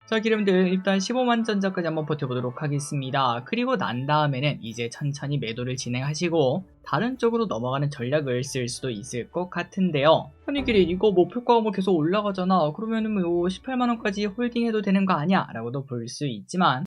자, 기름들 일단 15만 전자까지 한번 버텨보도록 하겠습니다. 그리고 난 다음에는 이제 천천히 매도를 진행하시고 다른 쪽으로 넘어가는 전략을 쓸 수도 있을 것 같은데요. 아니 길이 이거 목표가가 뭐 계속 올라가잖아. 그러면은 뭐 18만원까지 홀딩해도 되는 거 아니야? 라고도 볼 수 있지만,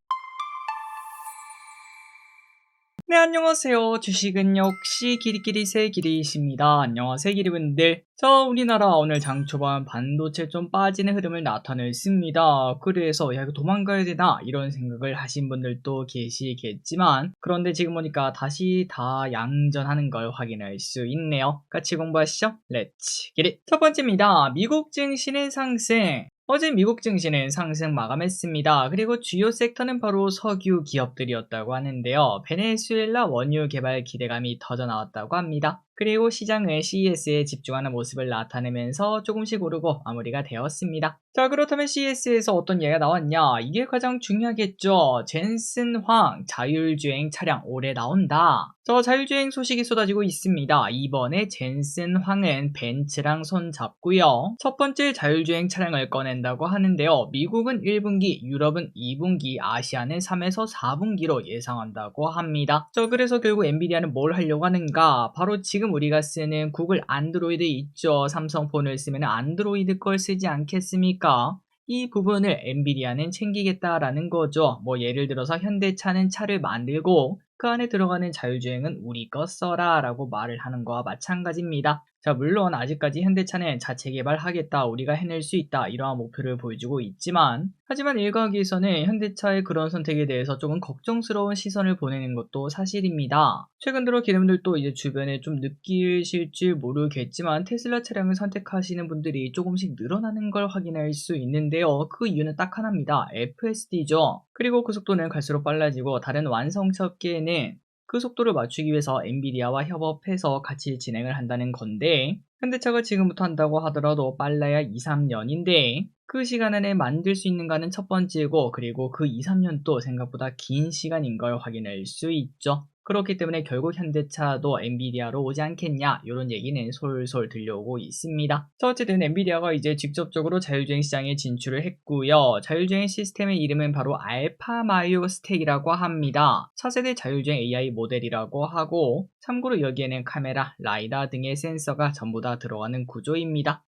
네, 안녕하세요. 주식은 역시 기리기리새 기리이십니다. 안녕하세요, 기리분들. 자, 우리나라 오늘 장 초반 반도체 좀 빠지는 흐름을 나타냈습니다. 그래서 야, 이거 도망가야 되나? 이런 생각을 하신 분들도 계시겠지만, 그런데 지금 보니까 다시 다 양전하는 걸 확인할 수 있네요. 같이 공부하시죠. 렛츠 기릿. 첫 번째입니다. 미국 증시는 상승. 어제 미국 증시는 상승 마감했습니다. 그리고 주요 섹터는 바로 석유 기업들이었다고 하는데요. 베네수엘라 원유 개발 기대감이 터져 나왔다고 합니다. 그리고 시장은 CES에 집중하는 모습을 나타내면서 조금씩 오르고 마무리가 되었습니다. 자, 그렇다면 CES에서 어떤 얘기가 나왔냐? 이게 가장 중요하겠죠. 젠슨 황 자율주행 차량 올해 나온다. 저 자율주행 소식이 쏟아지고 있습니다. 이번에 젠슨 황은 벤츠랑 손 잡고요. 첫 번째 자율주행 차량을 꺼낸다고 하는데요. 미국은 1분기, 유럽은 2분기, 아시아는 3에서 4분기로 예상한다고 합니다. 그래서 결국 엔비디아는 뭘 하려고 하는가? 바로 지금 우리가 쓰는 구글 안드로이드 있죠. 삼성폰을 쓰면 안드로이드 걸 쓰지 않겠습니까? 이 부분을 엔비디아는 챙기겠다라는 거죠. 뭐 예를 들어서 현대차는 차를 만들고 그 안에 들어가는 자율주행은 우리 거 써라 라고 말을 하는 거와 마찬가지입니다. 자, 물론 아직까지 현대차는 자체 개발하겠다, 우리가 해낼 수 있다, 이러한 목표를 보여주고 있지만, 하지만 일각에서는 현대차의 그런 선택에 대해서 조금 걱정스러운 시선을 보내는 것도 사실입니다. 최근 들어 기름들도 이제 주변에 좀 느끼실지 모르겠지만 테슬라 차량을 선택하시는 분들이 조금씩 늘어나는 걸 확인할 수 있는데요. 그 이유는 딱 하나입니다. FSD죠. 그리고 그 속도는 갈수록 빨라지고 다른 완성차 업계에는 그 속도를 맞추기 위해서 엔비디아와 협업해서 같이 진행을 한다는 건데, 현대차가 지금부터 한다고 하더라도 빨라야 2, 3년인데 그 시간 안에 만들 수 있는가는 첫 번째고, 그리고 그 2, 3년도 생각보다 긴 시간인 걸 확인할 수 있죠. 그렇기 때문에 결국 현대차도 엔비디아로 오지 않겠냐, 이런 얘기는 솔솔 들려오고 있습니다. 자, 어쨌든 엔비디아가 이제 직접적으로 자율주행 시장에 진출을 했고요. 자율주행 시스템의 이름은 바로 알파마이오 스택이라고 합니다. 차세대 자율주행 AI 모델이라고 하고, 참고로 여기에는 카메라, 라이다 등의 센서가 전부 다 들어가는 구조입니다.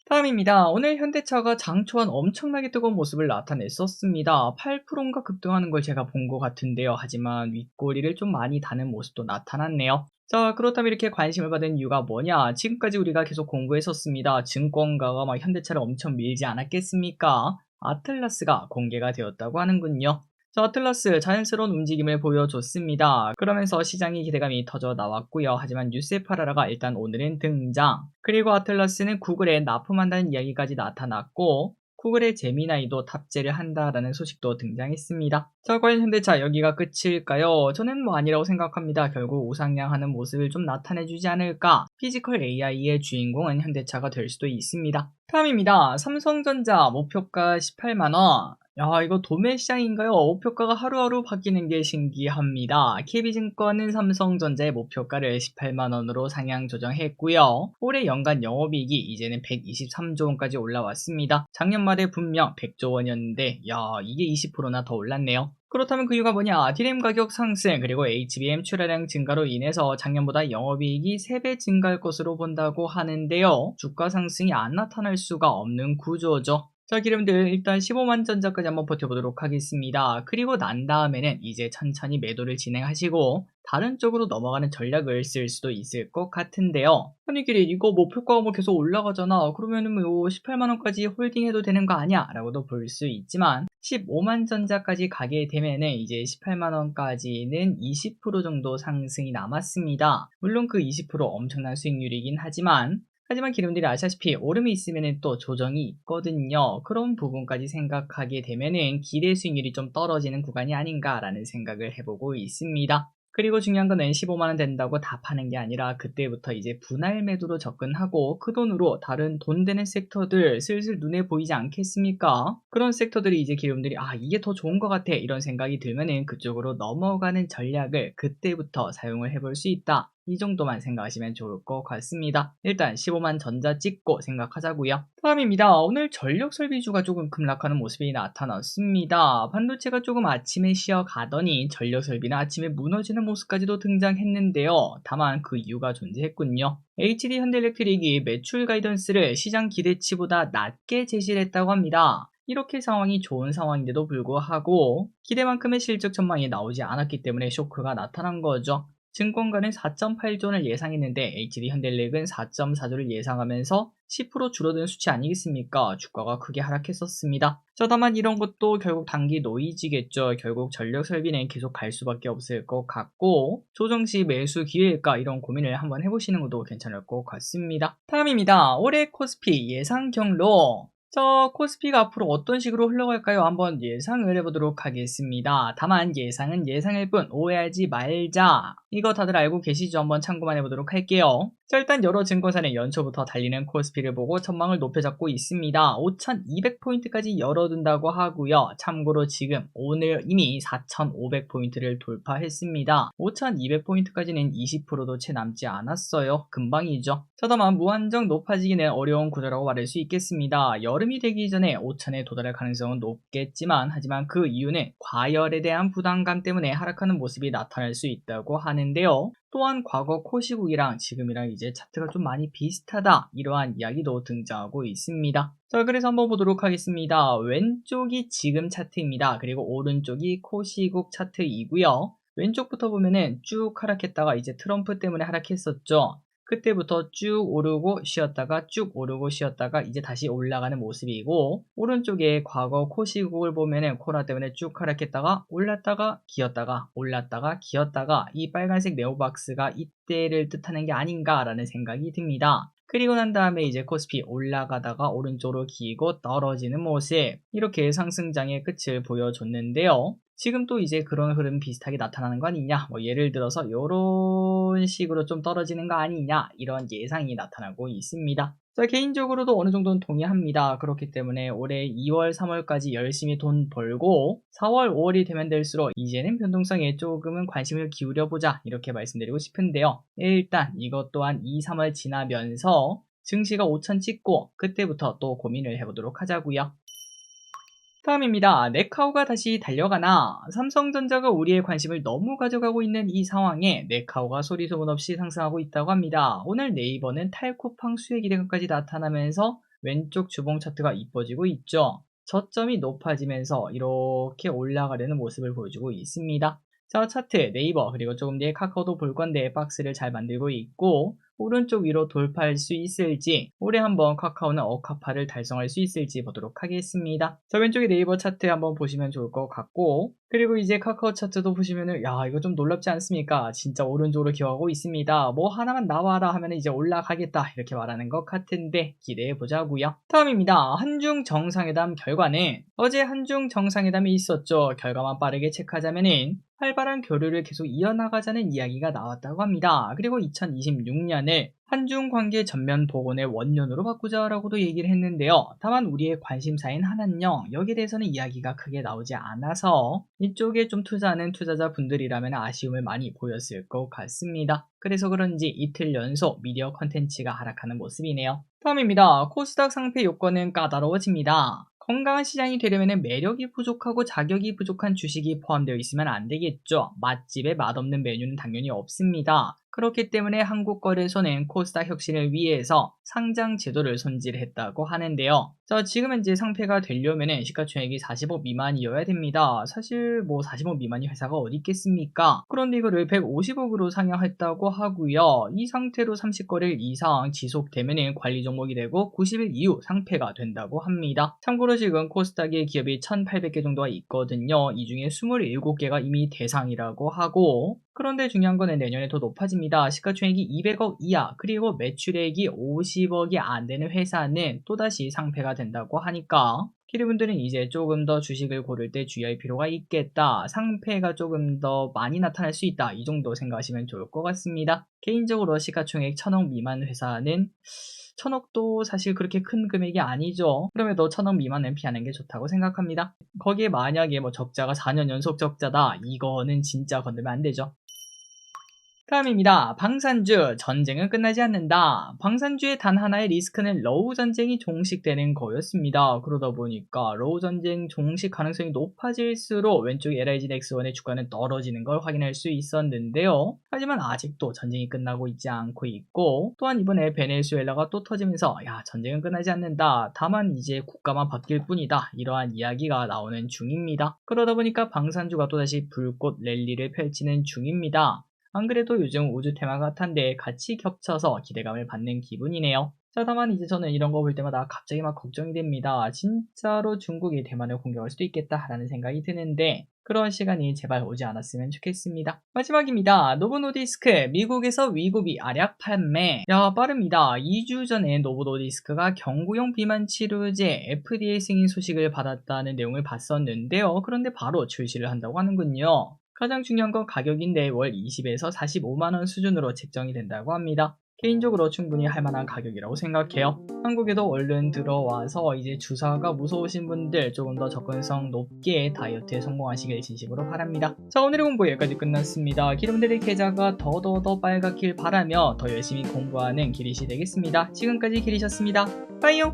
다음입니다. 오늘 현대차가 장 초반 엄청나게 뜨거운 모습을 나타냈었습니다. 8%인가 급등하는 걸 제가 본 것 같은데요. 하지만 윗꼬리를 좀 많이 다는 모습도 나타났네요. 자, 그렇다면 이렇게 관심을 받은 이유가 뭐냐? 지금까지 우리가 계속 공부했었습니다. 증권가가 막 현대차를 엄청 밀지 않았겠습니까? 아틀라스가 공개가 되었다고 하는군요. 자, 아틀라스 자연스러운 움직임을 보여줬습니다. 그러면서 시장의 기대감이 터져 나왔고요. 하지만 유세파라라가 일단 오늘은 등장. 그리고 아틀라스는 구글에 납품한다는 이야기까지 나타났고, 구글의 제미나이도 탑재를 한다라는 소식도 등장했습니다. 자, 과연 현대차 여기가 끝일까요? 저는 뭐 아니라고 생각합니다. 결국 우상향하는 모습을 좀 나타내주지 않을까? 피지컬 AI의 주인공은 현대차가 될 수도 있습니다. 다음입니다. 삼성전자 목표가 18만원. 야, 이거 도매 시장인가요? 목표가가 하루하루 바뀌는 게 신기합니다. KB증권은 삼성전자의 목표가를 18만원으로 상향 조정했고요. 올해 연간 영업이익이 이제는 123조 원까지 올라왔습니다. 작년 말에 분명 100조 원이었는데, 야, 이게 20%나 더 올랐네요. 그렇다면 그 이유가 뭐냐? D램 가격 상승, 그리고 HBM 출하량 증가로 인해서 작년보다 영업이익이 3배 증가할 것으로 본다고 하는데요. 주가 상승이 안 나타날 수가 없는 구조죠. 자, 기름들 일단 15만 전자까지 한번 버텨보도록 하겠습니다. 그리고 난 다음에는 이제 천천히 매도를 진행하시고 다른 쪽으로 넘어가는 전략을 쓸 수도 있을 것 같은데요. 아니 길이 이거 목표가가 뭐 계속 올라가잖아. 그러면은 뭐 18만원까지 홀딩해도 되는 거 아니야? 라고도 볼 수 있지만 15만 전자까지 가게 되면은 이제 18만원까지는 20% 정도 상승이 남았습니다. 물론 그 20% 엄청난 수익률이긴 하지만 기름들이 아시다시피 오름이 있으면 또 조정이 있거든요. 그런 부분까지 생각하게 되면은 기대 수익률이 좀 떨어지는 구간이 아닌가라는 생각을 해보고 있습니다. 그리고 중요한 거는 15만원 된다고 다 파는 게 아니라 그때부터 이제 분할 매도로 접근하고 그 돈으로 다른 돈 되는 섹터들 슬슬 눈에 보이지 않겠습니까? 그런 섹터들이 이제 기름들이 이게 더 좋은 것 같아 이런 생각이 들면은 그쪽으로 넘어가는 전략을 그때부터 사용을 해볼 수 있다. 이 정도만 생각하시면 좋을 것 같습니다. 일단 15만 전자 찍고 생각하자고요. 다음입니다. 오늘 전력 설비주가 조금 급락하는 모습이 나타났습니다. 반도체가 조금 아침에 쉬어가더니 전력 설비는 아침에 무너지는 모습까지도 등장했는데요. 다만 그 이유가 존재했군요. HD 현대일렉트릭이 매출 가이던스를 시장 기대치보다 낮게 제시를 했다고 합니다. 이렇게 상황이 좋은 상황인데도 불구하고 기대만큼의 실적 전망이 나오지 않았기 때문에 쇼크가 나타난 거죠. 증권가는 4.8조 원을 예상했는데 HD 현대일렉은 4.4조를 예상하면서 10% 줄어든 수치 아니겠습니까? 주가가 크게 하락했었습니다. 다만 이런 것도 결국 단기 노이즈겠죠. 결국 전력 설비는 계속 갈 수밖에 없을 것 같고 조정 시 매수 기회일까 이런 고민을 한번 해보시는 것도 괜찮을 것 같습니다. 다음입니다. 올해 코스피 예상 경로. 코스피가 앞으로 어떤 식으로 흘러갈까요? 한번 예상을 해보도록 하겠습니다. 다만 예상은 예상일 뿐 오해하지 말자. 이거 다들 알고 계시죠? 한번 참고만 해보도록 할게요. 일단 여러 증권사는 연초부터 달리는 코스피를 보고 전망을 높여잡고 있습니다. 5200포인트까지 열어둔다고 하고요. 참고로 지금 오늘 이미 4500포인트를 돌파했습니다. 5200포인트까지는 20%도 채 남지 않았어요. 금방이죠. 다만 무한정 높아지기는 어려운 구조라고 말할 수 있겠습니다. 여름이 되기 전에 5000에 도달할 가능성은 높겠지만 하지만 그 이유는 과열에 대한 부담감 때문에 하락하는 모습이 나타날 수 있다고 하는데요. 또한 과거 코시국이랑 지금이랑 이제 차트가 좀 많이 비슷하다 이러한 이야기도 등장하고 있습니다. 그래서 한번 보도록 하겠습니다. 왼쪽이 지금 차트입니다. 그리고 오른쪽이 코시국 차트이고요. 왼쪽부터 보면은 쭉 하락했다가 이제 트럼프 때문에 하락했었죠. 그때부터 쭉 오르고 쉬었다가 쭉 오르고 쉬었다가 이제 다시 올라가는 모습이고, 오른쪽에 과거 코시국을 보면은 코로나 때문에 쭉 하락했다가 올랐다가 기었다가 올랐다가 기었다가 이 빨간색 네오박스가 이때를 뜻하는 게 아닌가라는 생각이 듭니다. 그리고 난 다음에 이제 코스피 올라가다가 오른쪽으로 기고 떨어지는 모습, 이렇게 상승장의 끝을 보여줬는데요. 지금 또 이제 그런 흐름 비슷하게 나타나는 거 아니냐, 뭐 예를 들어서 이런 식으로 좀 떨어지는 거 아니냐, 이런 예상이 나타나고 있습니다. 개인적으로도 어느 정도는 동의합니다. 그렇기 때문에 올해 2월, 3월까지 열심히 돈 벌고 4월, 5월이 되면 될수록 이제는 변동성에 조금은 관심을 기울여보자, 이렇게 말씀드리고 싶은데요. 일단 이것 또한 2, 3월 지나면서 증시가 5천 찍고 그때부터 또 고민을 해보도록 하자고요. 다음입니다. 네카오가 다시 달려가나? 삼성전자가 우리의 관심을 너무 가져가고 있는 이 상황에 네카오가 소리소문 없이 상승하고 있다고 합니다. 오늘 네이버는 탈쿠팡 수혜 기대감까지 나타나면서 왼쪽 주봉 차트가 이뻐지고 있죠. 저점이 높아지면서 이렇게 올라가려는 모습을 보여주고 있습니다. 차트 네이버 그리고 조금 뒤에 카카오도 볼 건데 박스를 잘 만들고 있고, 오른쪽 위로 돌파할 수 있을지, 올해 한번 카카오는 어카파를 달성할 수 있을지 보도록 하겠습니다. 왼쪽에 네이버 차트 한번 보시면 좋을 것 같고, 그리고 이제 카카오 차트도 보시면은 야, 이거 좀 놀랍지 않습니까? 진짜 오른쪽으로 기어가고 있습니다. 뭐 하나만 나와라 하면 이제 올라가겠다 이렇게 말하는 것 같은데 기대해 보자고요. 다음입니다. 한중 정상회담 결과는, 어제 한중 정상회담이 있었죠. 결과만 빠르게 체크하자면은 활발한 교류를 계속 이어나가자는 이야기가 나왔다고 합니다. 그리고 2026년을 한중 관계 전면 복원의 원년으로 바꾸자라고도 얘기를 했는데요. 다만 우리의 관심사인 한한령, 여기에 대해서는 이야기가 크게 나오지 않아서 이쪽에 좀 투자하는 투자자분들이라면 아쉬움을 많이 보였을 것 같습니다. 그래서 그런지 이틀 연속 미디어 컨텐츠가 하락하는 모습이네요. 다음입니다. 코스닥 상패 요건은 까다로워집니다. 건강한 시장이 되려면 매력이 부족하고 자격이 부족한 주식이 포함되어 있으면 안 되겠죠. 맛집에 맛없는 메뉴는 당연히 없습니다. 그렇기 때문에 한국거래소는 코스닥 혁신을 위해서 상장 제도를 손질했다고 하는데요. 지금 현재 상패가 되려면 시가총액이 40억 미만이어야 됩니다. 사실 뭐 40억 미만이 회사가 어디 있겠습니까? 그런데 이거를 150억으로 상향했다고 하고요. 이 상태로 30거래일 이상 지속되면 관리 종목이 되고 90일 이후 상패가 된다고 합니다. 참고로 지금 코스닥의 기업이 1800개 정도가 있거든요. 이 중에 27개가 이미 대상이라고 하고, 그런데 중요한 거는 내년에 더 높아집니다. 시가총액이 200억 이하 그리고 매출액이 50억이 안 되는 회사는 또다시 상패가 된다고 하니까 키리분들은 이제 조금 더 주식을 고를 때 주의할 필요가 있겠다. 상패가 조금 더 많이 나타날 수 있다. 이 정도 생각하시면 좋을 것 같습니다. 개인적으로 시가총액 1000억 미만 회사는 1000억도 사실 그렇게 큰 금액이 아니죠. 그럼에도 1000억 미만은 피하는 게 좋다고 생각합니다. 거기에 만약에 뭐 적자가 4년 연속 적자다, 이거는 진짜 건들면 안 되죠. 다음입니다. 방산주, 전쟁은 끝나지 않는다. 방산주의 단 하나의 리스크는 러우 전쟁이 종식되는 거였습니다. 그러다 보니까 러우 전쟁 종식 가능성이 높아질수록 왼쪽 LIGX1의 주가는 떨어지는 걸 확인할 수 있었는데요. 하지만 아직도 전쟁이 끝나고 있지 않고 있고, 또한 이번에 베네수엘라가 또 터지면서 야, 전쟁은 끝나지 않는다. 다만 이제 국가만 바뀔 뿐이다. 이러한 이야기가 나오는 중입니다. 그러다 보니까 방산주가 또다시 불꽃 랠리를 펼치는 중입니다. 안 그래도 요즘 우주 테마가 핫한데 같이 겹쳐서 기대감을 받는 기분이네요. 자, 다만 이제 저는 이런 거 볼 때마다 갑자기 막 걱정이 됩니다. 진짜로 중국이 대만을 공격할 수도 있겠다라는 생각이 드는데 그런 시간이 제발 오지 않았으면 좋겠습니다. 마지막입니다. 노브노디스크, 미국에서 위고비 알약 판매. 야, 빠릅니다. 2주 전에 노브노디스크가 경구용 비만 치료제 FDA 승인 소식을 받았다는 내용을 봤었는데요. 그런데 바로 출시를 한다고 하는군요. 가장 중요한 건 가격인데 월 20에서 45만원 수준으로 책정이 된다고 합니다. 개인적으로 충분히 할만한 가격이라고 생각해요. 한국에도 얼른 들어와서 이제 주사가 무서우신 분들 조금 더 접근성 높게 다이어트에 성공하시길 진심으로 바랍니다. 자, 오늘의 공부 여기까지 끝났습니다. 여러분들의 계좌가 더 빨갛길 바라며 더 열심히 공부하는 기리시 되겠습니다. 지금까지 기리셨습니다. 빠이용!